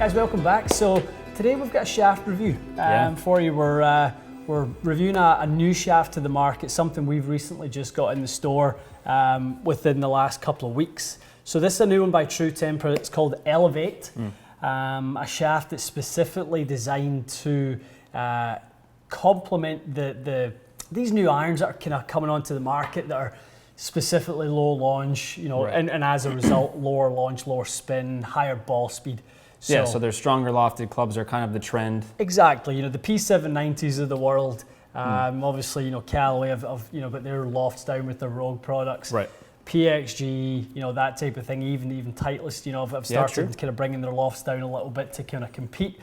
Guys, welcome back. So today we've got a shaft review for you. We're reviewing a new shaft to the market, something we've recently just got in the store within the last couple of weeks. So this is a new one by True Temper. It's called Elevate, a shaft that's specifically designed to complement these new irons that are kind of coming onto the market that are specifically low launch, and as a result, lower launch, lower spin, higher ball speed. So their stronger lofted clubs are kind of the trend. Exactly. The P790s of the world. Obviously, Callaway have got their lofts down with their Rogue products. Right. PXG, that type of thing. Even Titleist, have started kind of bringing their lofts down a little bit to kind of compete.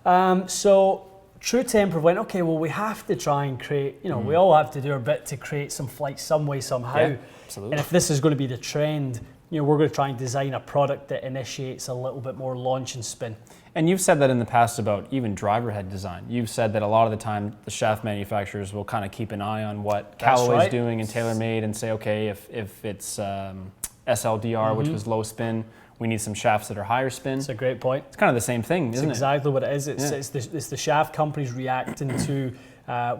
So True Temper went, okay, well, we have to try and create, we all have to do our bit to create some flight some way, somehow. Yeah, absolutely. And if this is going to be the trend, we're going to try and design a product that initiates a little bit more launch and spin. And you've said that in the past about even driver head design. You've said that a lot of the time the shaft manufacturers will kind of keep an eye on what Callaway's doing and TaylorMade and say, okay, if it's SLDR, which was low spin, we need some shafts that are higher spin. That's a great point. It's kind of the same thing, isn't it? It's exactly what it is. It's the shaft companies reacting to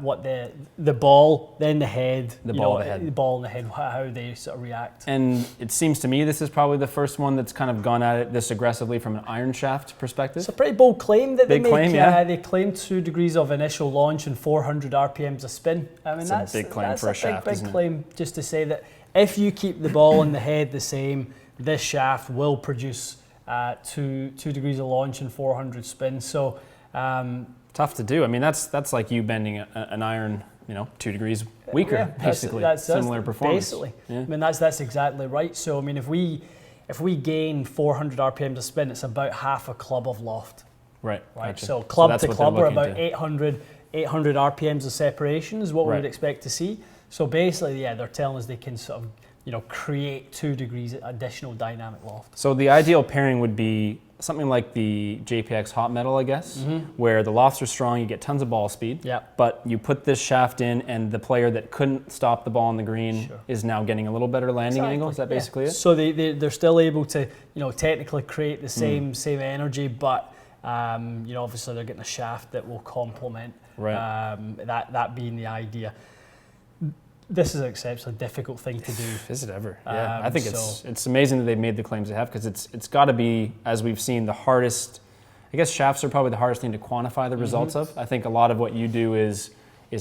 what the ball, then the head, the ball and the head, how they sort of react. And it seems to me this is probably the first one that's kind of gone at it this aggressively from an iron shaft perspective. It's a pretty bold claim that they make. Claim, yeah. They claim 2 degrees of initial launch and 400 RPMs of spin. I mean, that's a big claim for a shaft, big claim just to say that if you keep the ball and the head the same, this shaft will produce 2 degrees of launch and 400 spin. So tough to do. I mean, that's like you bending an iron, 2 degrees weaker, basically. That's similar performance. Basically. Yeah. I mean, that's exactly right. So I mean, if we gain 400 RPMs of spin, it's about half a club of loft. Right. Gotcha. So club to club are about 800 RPMs of separation is what we would expect to see. So basically, they're telling us they can sort of create 2 degrees additional dynamic loft. So the ideal pairing would be something like the JPX hot metal, I guess, where the lofts are strong, you get tons of ball speed, but you put this shaft in and the player that couldn't stop the ball on the green is now getting a little better landing angle. Is that basically it? So they're still able to, technically create the same energy, but obviously they're getting a shaft that will complement that being the idea. This is an exceptionally difficult thing to do. Is it ever? Yeah, I think it's amazing that they've made the claims they have, because it's got to be, as we've seen, the hardest. I guess shafts are probably the hardest thing to quantify the results of. I think a lot of what you do is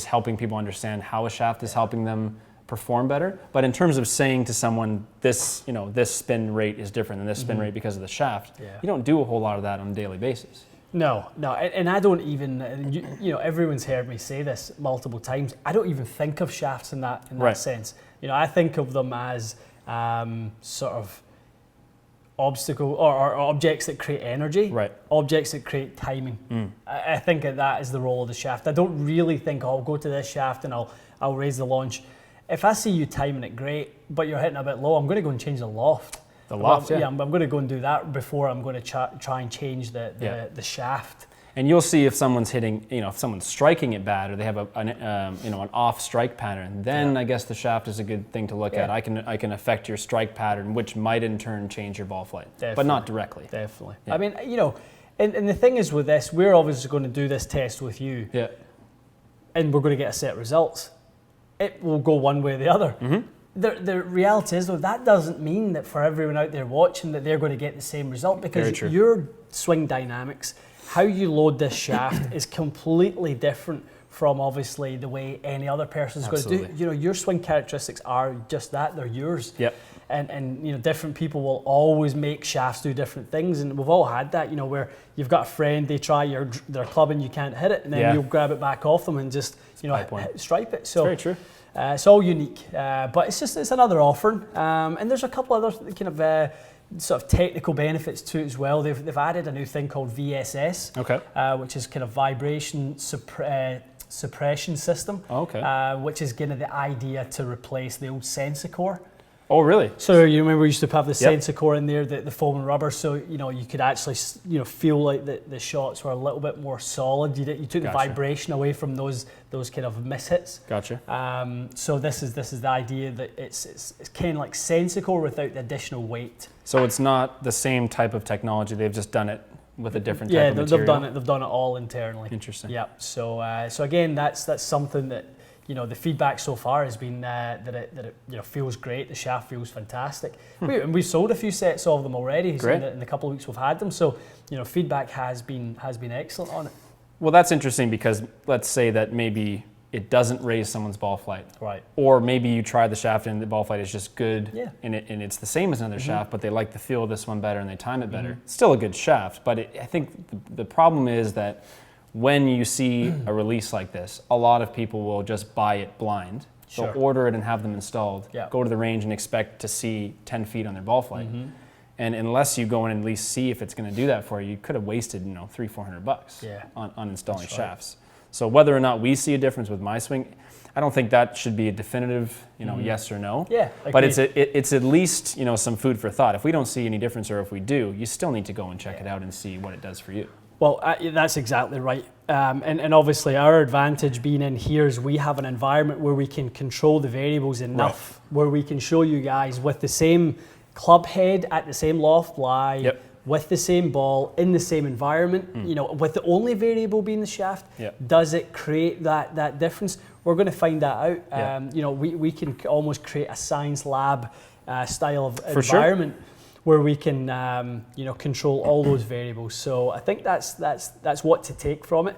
helping people understand how a shaft is helping them perform better. But in terms of saying to someone, this spin rate is different than this spin rate because of the shaft, you don't do a whole lot of that on a daily basis. No, and I don't even, everyone's heard me say this multiple times, I don't even think of shafts in that sense. I think of them as sort of obstacle or objects that create energy, objects that create timing. I think that is the role of the shaft. I don't really think, I'll go to this shaft and I'll raise the launch. If I see you timing it great, but you're hitting a bit low, I'm going to go and change the loft. The loft, I'm going to go and do that before I'm going to try and change the shaft. And you'll see if someone's hitting, if someone's striking it bad, or they have an off strike pattern, then I guess the shaft is a good thing to look at. I can affect your strike pattern, which might in turn change your ball flight, but not directly. Definitely. Yeah. I mean, and the thing is with this, we're obviously going to do this test with you, and we're going to get a set of results. It will go one way or the other. The reality is, though, that doesn't mean that for everyone out there watching that they're going to get the same result, because your swing dynamics, how you load this shaft is completely different from obviously the way any other person's going to do. Your swing characteristics are just that, they're yours. And different people will always make shafts do different things, and we've all had that, where you've got a friend, they try their club and you can't hit it, and then you'll grab it back off them and just stripe it. So very true. It's all unique, but it's another offering, and there's a couple other kind of sort of technical benefits to it as well. They've added a new thing called VSS, which is kind of vibration suppression system, which is kind of the idea to replace the old sensor core. Oh, really? So you remember we used to have the sensor core in there, the foam and rubber, so you could actually feel like the shots were a little bit more solid. You took the vibration away from those kind of mishits. Gotcha. So this is the idea that it's kind of like sensor core without the additional weight. So it's not the same type of technology. They've just done it with a different type of material? They've done it all internally. Interesting. Yeah. So again, that's something that, you know, the feedback so far has been that it you know, feels great. The shaft feels fantastic. We've sold a few sets of them already in the couple of weeks we've had them. So, you know, feedback has been excellent on it. Well, that's interesting because let's say that maybe it doesn't raise someone's ball flight. Right. Or maybe you try the shaft and the ball flight is just good, and it's the same as another shaft, but they like the feel of this one better and they time it better. It's still a good shaft, but I think the problem is that when you see a release like this, a lot of people will just buy it blind. They'll order it and have them installed, go to the range and expect to see 10 feet on their ball flight. And unless you go in and at least see if it's going to do that for you, you could have wasted, you know, $300-400 on installing shafts. So whether or not we see a difference with my swing, I don't think that should be a definitive, you know, yes or no. Yeah. But it's at least, you know, some food for thought. If we don't see any difference, or if we do, you still need to go and check it out and see what it does for you. Well, that's exactly right. And obviously our advantage being in here is we have an environment where we can control the variables enough, where we can show you guys with the same club head at the same loft lie, with the same ball, in the same environment, you know, with the only variable being the shaft, does it create that difference? We're going to find that out. You know, we can almost create a science lab style of environment where we can, you know, control all those variables. So I think that's what to take from it.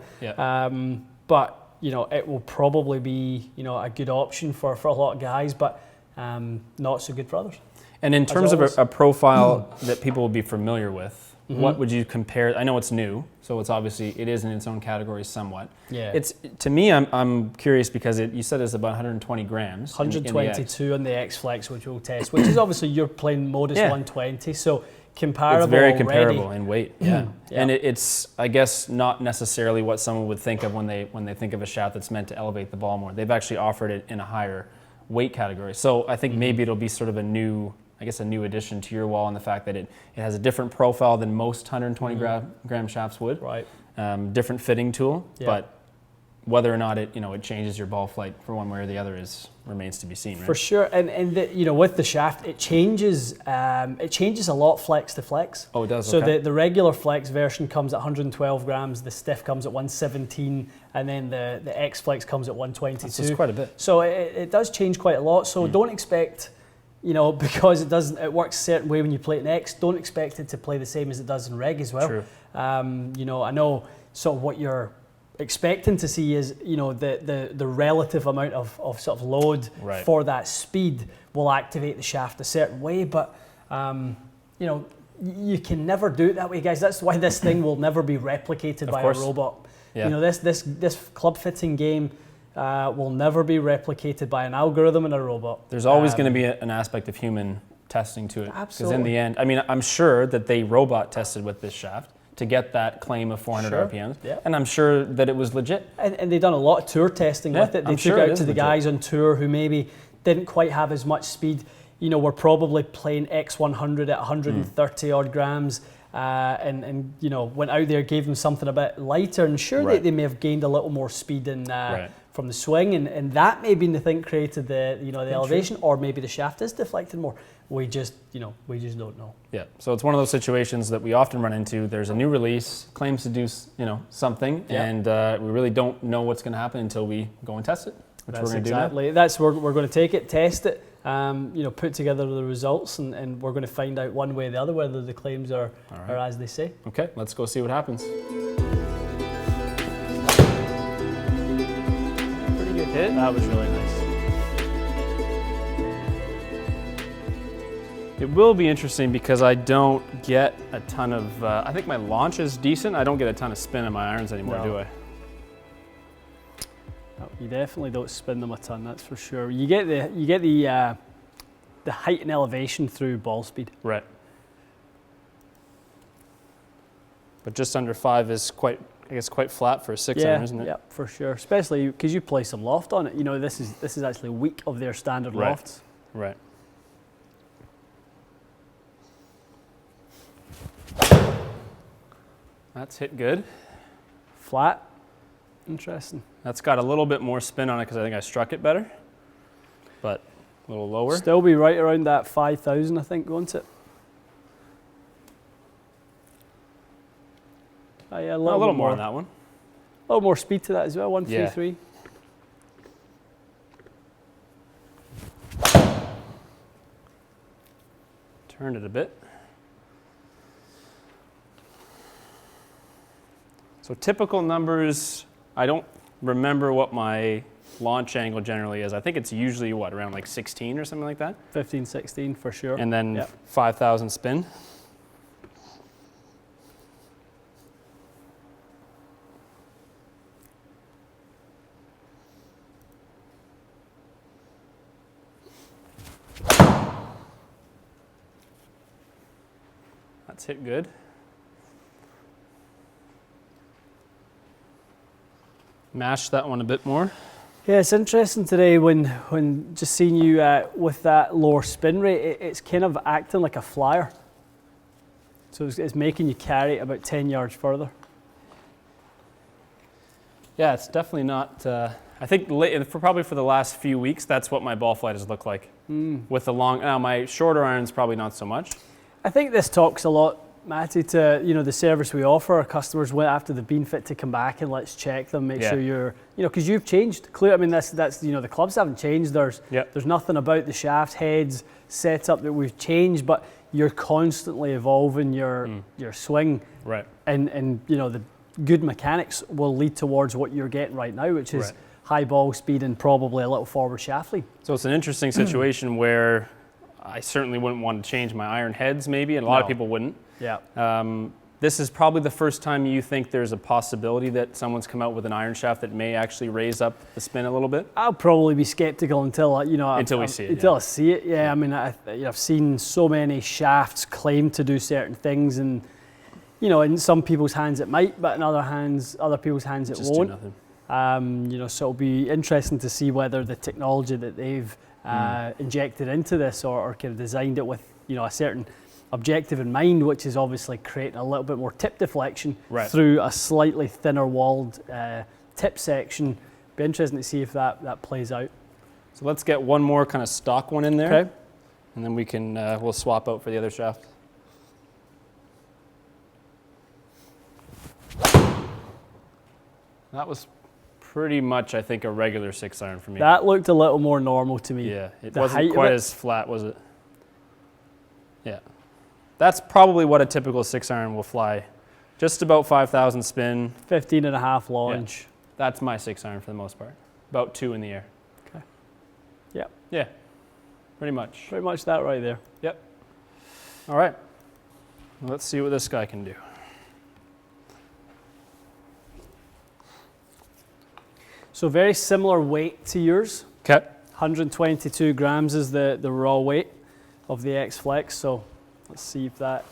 But, you know, it will probably be, you know, a good option for a lot of guys, but not so good for others. And in terms of a profile that people will be familiar with, what would you compare? I know it's new, so it's obviously, it is in its own category somewhat. Yeah. It's, to me, I'm curious because you said it's about 120 grams. 122 on the X-Flex, which we'll test, which is obviously you're playing modus 120, so comparable. It's very already. Comparable in weight. And it's, I guess, not necessarily what someone would think of when they think of a shaft that's meant to elevate the ball more. They've actually offered it in a higher weight category. So I think maybe it'll be sort of a new addition to your wall in the fact that it has a different profile than most 120 gram shafts would. Right. Different fitting tool, but whether or not it changes your ball flight for one way or the other remains to be seen. Right? For sure, and you know, with the shaft, it changes a lot flex to flex. Oh, it does. So the regular flex version comes at 112 grams, the stiff comes at 117, and then the X Flex comes at 122. That's quite a bit. So it does change quite a lot. So don't expect, you know, because it works a certain way when you play it in X, don't expect it to play the same as it does in reg as well. True. You know, I know sort of what you're expecting to see is, you know, the relative amount of sort of load for that speed will activate the shaft a certain way, but you know, you can never do it that way, guys. That's why this thing will never be replicated by a robot. You know, this club fitting game will never be replicated by an algorithm and a robot. There's always going to be an aspect of human testing to it. Absolutely. Because in the end, I mean, I'm sure that they robot tested with this shaft to get that claim of 400 RPMs, and I'm sure that it was legit. And they've done a lot of tour testing with it. They took out to the guys on tour who maybe didn't quite have as much speed. You know, were probably playing X100 at 130 odd grams, and you know, went out there, gave them something a bit lighter, and sure they may have gained a little more speed in from the swing, and that may be the thing created the elevation, or maybe the shaft is deflected more. We just don't know. Yeah. So it's one of those situations that we often run into. There's a new release, claims to do something, and we really don't know what's going to happen until we go and test it. Which That's we're going exactly. to do now. That's where we're going to take it, test it, you know, put together the results, and we're going to find out one way or the other whether the claims are as they say. Okay, let's go see what happens. Pretty good hit. That was really nice. It will be interesting because I don't get a ton of, I think my launch is decent. I don't get a ton of spin in my irons anymore, do I? No, you definitely don't spin them a ton, that's for sure. You get the height and elevation through ball speed. Right. But just under 5 is quite flat for a 6 iron, isn't it? Yeah, for sure. Especially because you play some loft on it. You know, this is actually weak of their standard lofts. Right. That's hit good. Flat. Interesting. That's got a little bit more spin on it because I think I struck it better, but a little lower. Still be right around that 5,000, I think, won't it? Yeah, a little more on that one. A little more speed to that as well, 133. Turn it a bit. So typical numbers, I don't remember what my launch angle generally is. I think it's usually what, around like 16 or something like that? 15, 16 for sure. And then 5,000 spin. That's hit good. Mash that one a bit more. Yeah, it's interesting today when just seeing you with that lower spin rate, it's kind of acting like a flyer. So it's making you carry it about 10 yards further. Yeah, it's definitely not, I think probably for the last few weeks, that's what my ball flight has looked like. With the long, now my shorter irons probably not so much. I think this talks a lot, Matty, to the service we offer our customers after they've been fit to come back and let's check them, make sure you're, because you've changed. Clear, I mean that's the clubs haven't changed. There's nothing about the shaft heads setup that we've changed, but you're constantly evolving your swing. Right. And the good mechanics will lead towards what you're getting right now, which is high ball speed and probably a little forward shaft lead. So it's an interesting situation where I certainly wouldn't want to change my iron heads maybe, and a lot of people wouldn't. Yeah. This is probably the first time you think there's a possibility that someone's come out with an iron shaft that may actually raise up the spin a little bit? I'll probably be skeptical until until we see it. Until I see it, yeah. I mean, I've seen so many shafts claim to do certain things, and in some people's hands it might, but in other people's hands it won't. Do nothing. So it'll be interesting to see whether the technology that they've injected into this or kind of designed it with a certain objective in mind, which is obviously creating a little bit more tip deflection through a slightly thinner walled tip section. Be interesting to see if that plays out. So let's get one more kind of stock one in there, okay, and then we can we'll swap out for the other shaft. That was pretty much, I think, a regular 6-iron for me. That looked a little more normal to me. Yeah, it wasn't quite as flat, was it? Yeah. That's probably what a typical 6-iron will fly. Just about 5,000 spin. 15 and a half launch. Yeah. That's my 6-iron for the most part. About 2 in the air. Okay. Yeah. Yeah. Pretty much. Pretty much that right there. Yep. All right. Let's see what this guy can do. So very similar weight to yours. Okay. 122 grams is the raw weight of the X-Flex. So let's see if that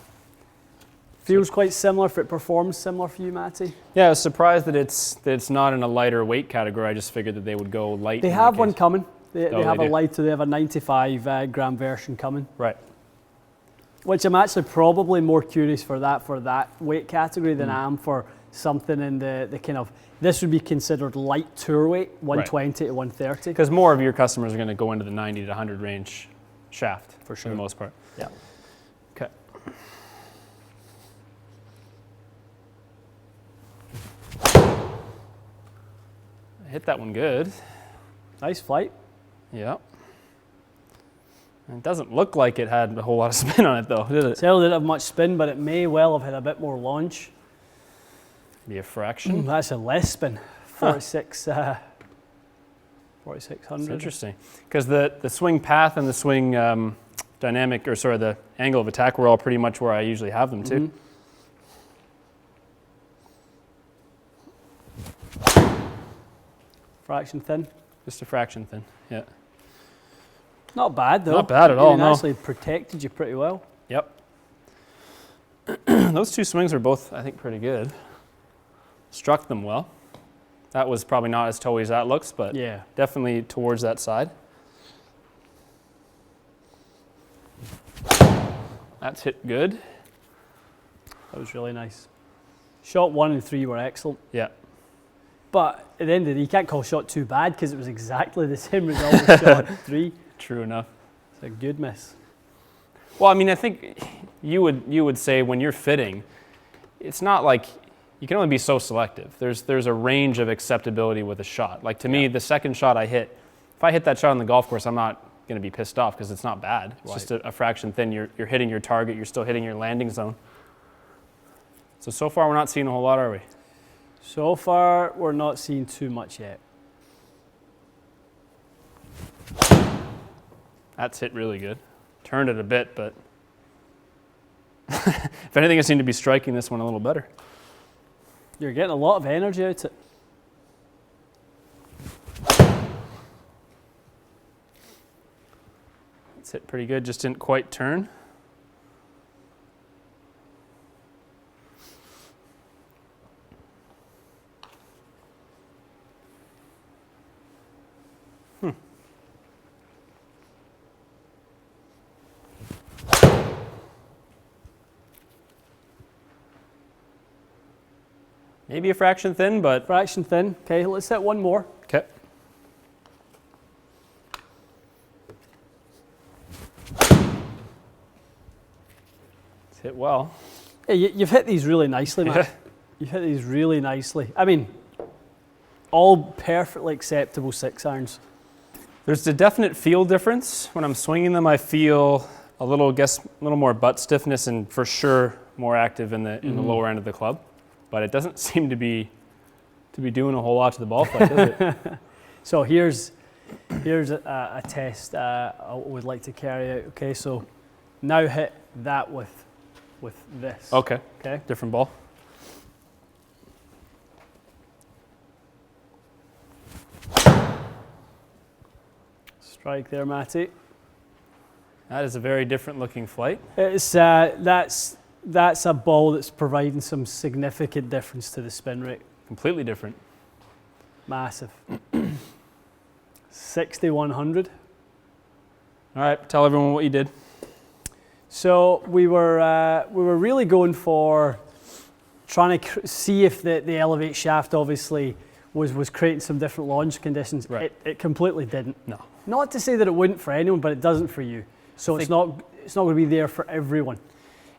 feels quite similar, if it performs similar for you, Matty. Yeah, I was surprised that it's not in a lighter weight category. I just figured that they would go light. They have one coming. They have a lighter. They have a 95 gram version coming. Right. Which I'm actually probably more curious for that weight category than I am for something in the kind of, this would be considered light tour weight, 120 to 130. Because more of your customers are going to go into the 90 to 100 range shaft for the most part. Yeah. Okay. I hit that one good. Nice flight. Yeah. It doesn't look like it had a whole lot of spin on it though, did it? Still didn't have much spin, but it may well have had a bit more launch. Be a fraction. That's a less spin. 4600. It's interesting, because the swing path and the swing dynamic, or sorry, the angle of attack were all pretty much where I usually have them too. Fraction thin. Just a fraction thin, yeah. Not bad though. Not bad at all, no. Actually protected you pretty well. Yep. Those two swings were both, I think, pretty good. Struck them well. That was probably not as toey as that looks, but definitely towards that side. That's hit good. That was really nice. Shot 1 and 3 were excellent. Yeah. But at the end of the day, you can't call shot 2 bad because it was exactly the same result as shot 3. True enough. It's a good miss. Well, I mean, I think you would say when you're fitting, it's not like you can only be so selective. There's a range of acceptability with a shot. Like to me, the second shot I hit, if I hit that shot on the golf course, I'm not going to be pissed off because it's not bad. It's just a fraction thin. You're hitting your target. You're still hitting your landing zone. So far we're not seeing a whole lot, are we? So far we're not seeing too much yet. That's hit really good. Turned it a bit, but if anything, I seem to be striking this one a little better. You're getting a lot of energy out of it. It's hit pretty good, just didn't quite turn. Maybe a fraction thin, but... Fraction thin. Okay, let's hit one more. Okay. It's hit well. Yeah, you've hit these really nicely, man. You've hit these really nicely. I mean, all perfectly acceptable 6-irons. There's a definite feel difference. When I'm swinging them, I feel a little more butt stiffness and for sure more active in the lower end of the club. But it doesn't seem to be doing a whole lot to the ball flight, does it? So here's a test I would like to carry out. Okay, so now hit that with this. Okay. Okay. Different ball. Strike there, Matty. That is a very different looking flight. It's that's a ball that's providing some significant difference to the spin rate. Completely different. Massive. 6,100. All right, tell everyone what you did. So we were really going for trying to see if the elevate shaft obviously was creating some different launch conditions. Right. It completely didn't. No. Not to say that it wouldn't for anyone, but it doesn't for you. So it's not going to be there for everyone.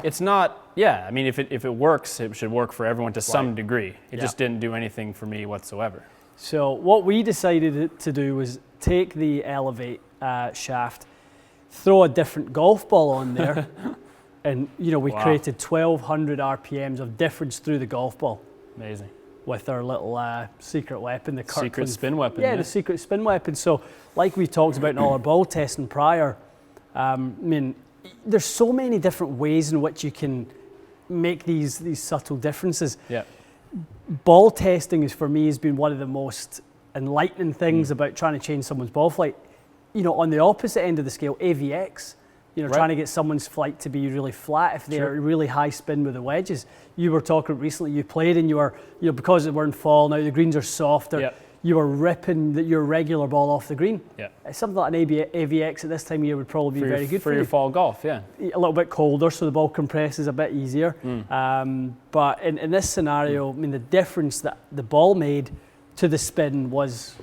It's not, yeah, I mean, if it works, it should work for everyone to some degree. It just didn't do anything for me whatsoever. So what we decided to do was take the elevate shaft, throw a different golf ball on there, and we created 1,200 RPMs of difference through the golf ball. Amazing. With our little secret weapon, the Kirkland. Secret spin weapon. Yeah, the secret spin weapon. So like we talked about in all our ball testing prior, I mean, there's so many different ways in which you can make these subtle differences. Yeah. Ball testing for me has been one of the most enlightening things about trying to change someone's ball flight. On the opposite end of the scale, AVX, trying to get someone's flight to be really flat if they're really high spin with the wedges. You were talking recently, you played and you were, because we're in fall now, the greens are softer. Yep. You were ripping your regular ball off the green. Yeah. Something like an AVX at this time of year would probably be very good for you. For your fall golf, yeah. A little bit colder, so the ball compresses a bit easier. But in this scenario, I mean, the difference that the ball made to the spin was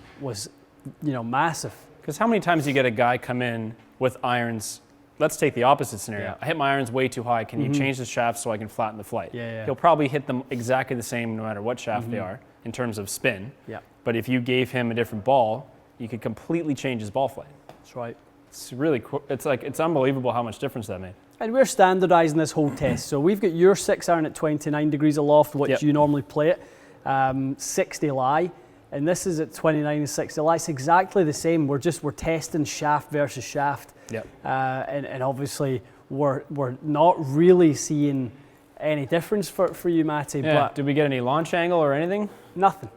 massive. Because how many times do you get a guy come in with irons? Let's take the opposite scenario. Yeah. I hit my irons way too high. Can you change the shaft so I can flatten the flight? Yeah. He'll probably hit them exactly the same no matter what shaft they are in terms of spin. Yeah. But if you gave him a different ball, you could completely change his ball flight. That's right. It's really cool. It's unbelievable how much difference that made. And we're standardising this whole test. So we've got your 6-iron at 29 degrees aloft, which you normally play it, 60 lie. And this is at 29 and 60 lie. It's exactly the same. We're testing shaft versus shaft. Yep. And obviously we're not really seeing any difference for you, Matty. Yeah. But did we get any launch angle or anything? Nothing.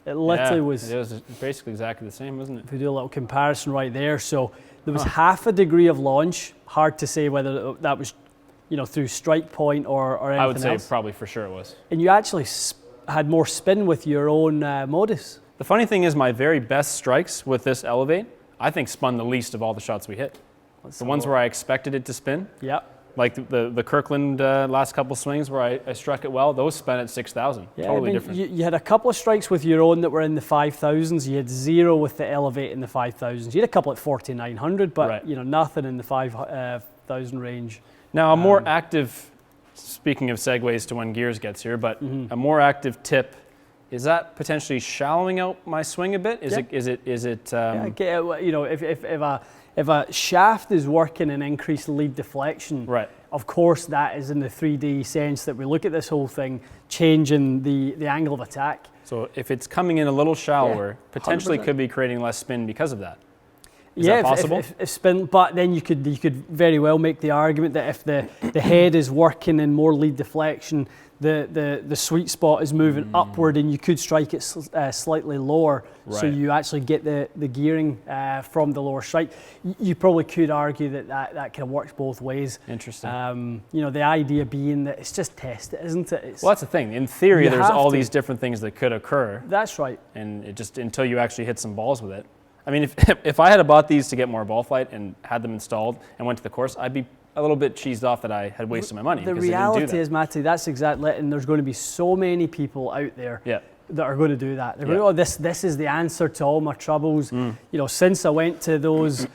It literally was. It was basically exactly the same, wasn't it? If we do a little comparison right there, so there was half a degree of launch. Hard to say whether that was, through strike point or anything else. I would say probably for sure it was. And you actually had more spin with your own modus. The funny thing is, my very best strikes with this elevate, I think, spun the least of all the shots we hit. The ones where I expected it to spin. Yeah. Like the Kirkland last couple swings where I struck it well, those spun at 6,000. Yeah, totally different. You had a couple of strikes with your own that were in the 5,000s. You had 0 with the elevate in the 5,000s. You had a couple at 4,900, but nothing in the 5,000 range. Now a more active speaking of segues to when gears gets here, but a more active tip, is that potentially shallowing out my swing a bit? Is it? You know, if a shaft is working in increased lead deflection, right. Of course, that is in the 3D sense that we look at this whole thing, changing the angle of attack. So if it's coming in a little shallower, potentially 100%. Could be creating less spin because of that. Is that possible? If spin, but then you could very well make the argument that if the head is working in more lead deflection, the sweet spot is moving upward, and you could strike it slightly lower, so you actually get the gearing from the lower strike. You probably could argue that kind of works both ways. Interesting. You know, the idea being that it's just test it, isn't it? Well, that's the thing. In theory, there's all these different things that could occur. That's right. And it just until you actually hit some balls with it. I mean, if I had bought these to get more ball flight and had them installed and went to the course, I'd be a little bit cheesed off that I had wasted my money. The reality is, Matty, that's exactly it, and there's going to be so many people out there that are going to do that. They're going to go, this is the answer to all my troubles. You know, since I went to those,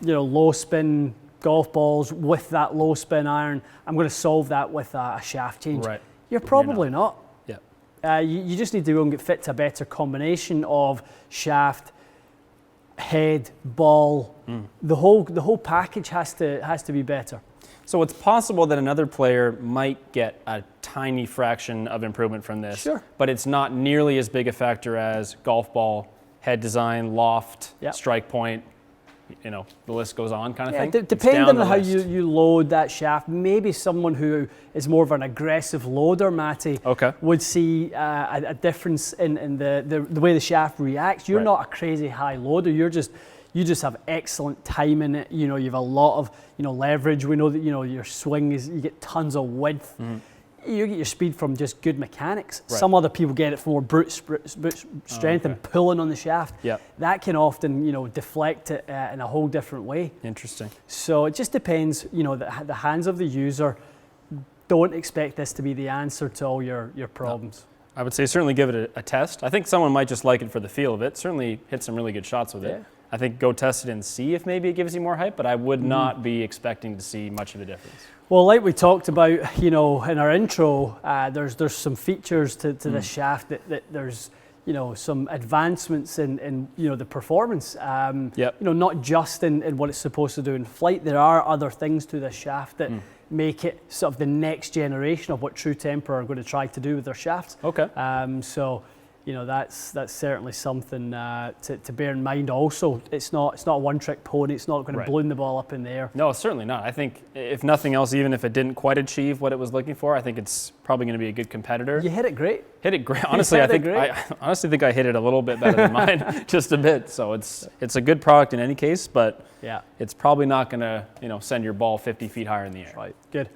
low spin golf balls with that low spin iron, I'm going to solve that with a shaft change. Right. You're probably not. Yeah. You just need to go and get fit to a better combination of shaft, head, ball. The whole package has to be better. So it's possible that another player might get a tiny fraction of improvement from this, but it's not nearly as big a factor as golf ball, head design, loft, strike point, the list goes on kind of thing. Depending on how you load that shaft, maybe someone who is more of an aggressive loader, Matty, would see a difference in the way the shaft reacts. You're not a crazy high loader. You just have excellent time in it. You have a lot of leverage. We know that your swing you get tons of width. You get your speed from just good mechanics. Some other people get it from more brute strength and pulling on the shaft. That can often deflect it in a whole different way. Interesting. So it just depends. The hands of the user. Don't expect this to be the answer to all your problems. I would say certainly give it a test. I think someone might just like it for the feel of it. Certainly hit some really good shots with it. I think go test it and see if maybe it gives you more hype, but I would not be expecting to see much of a difference. Well, like we talked about, in our intro, there's some features to this shaft that there's, some advancements in the performance. Not just in what it's supposed to do in flight. There are other things to this shaft that make it sort of the next generation of what True Temper are going to try to do with their shafts. So that's certainly something to bear in mind. Also, it's not a one-trick pony. It's not going to balloon the ball up in the air. No, certainly not. I think if nothing else, even if it didn't quite achieve what it was looking for, I think it's probably going to be a good competitor. You hit it great. Honestly, I honestly think I hit it a little bit better than mine, just a bit. So it's a good product in any case, but it's probably not going to send your ball 50 feet higher in the air. Right. Good.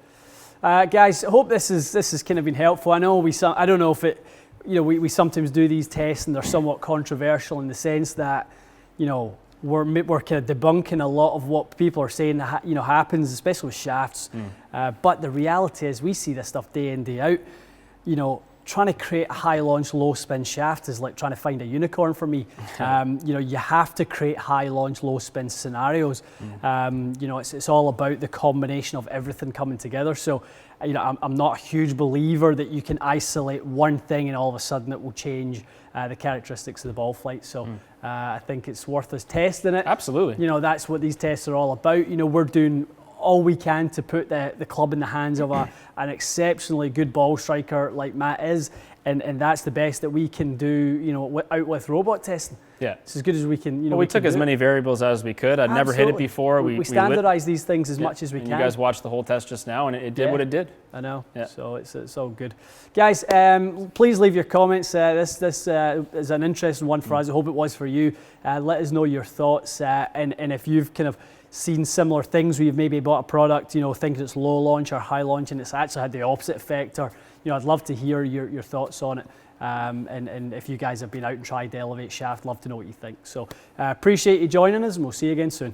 Guys, I hope this has kind of been helpful. I know I don't know if it. We sometimes do these tests and they're somewhat controversial in the sense that, we're kind of debunking a lot of what people are saying that happens, especially with shafts. But the reality is we see this stuff day in, day out. Trying to create a high launch, low spin shaft is like trying to find a unicorn for me. You have to create high launch, low spin scenarios. It's all about the combination of everything coming together. So, I'm not a huge believer that you can isolate one thing and all of a sudden it will change the characteristics of the ball flight. So I think it's worth us testing it. Absolutely. That's what these tests are all about. We're doing all we can to put the club in the hands of an exceptionally good ball striker like Matt is, and that's the best that we can do, out with robot testing. It's as good as we can. We took as many variables as we could. I'd never hit it before. We standardized these things as much as we can. You guys watched the whole test just now, and it did what it did. I know. So it's all good, guys. Please leave your comments. This is an interesting one for us. I hope it was for you. Let us know your thoughts, and if you've kind of seen similar things where you've maybe bought a product, thinking it's low launch or high launch, and it's actually had the opposite effect, or I'd love to hear your thoughts on it. And if you guys have been out and tried the Elevate shaft, love to know what you think. So appreciate you joining us, and we'll see you again soon.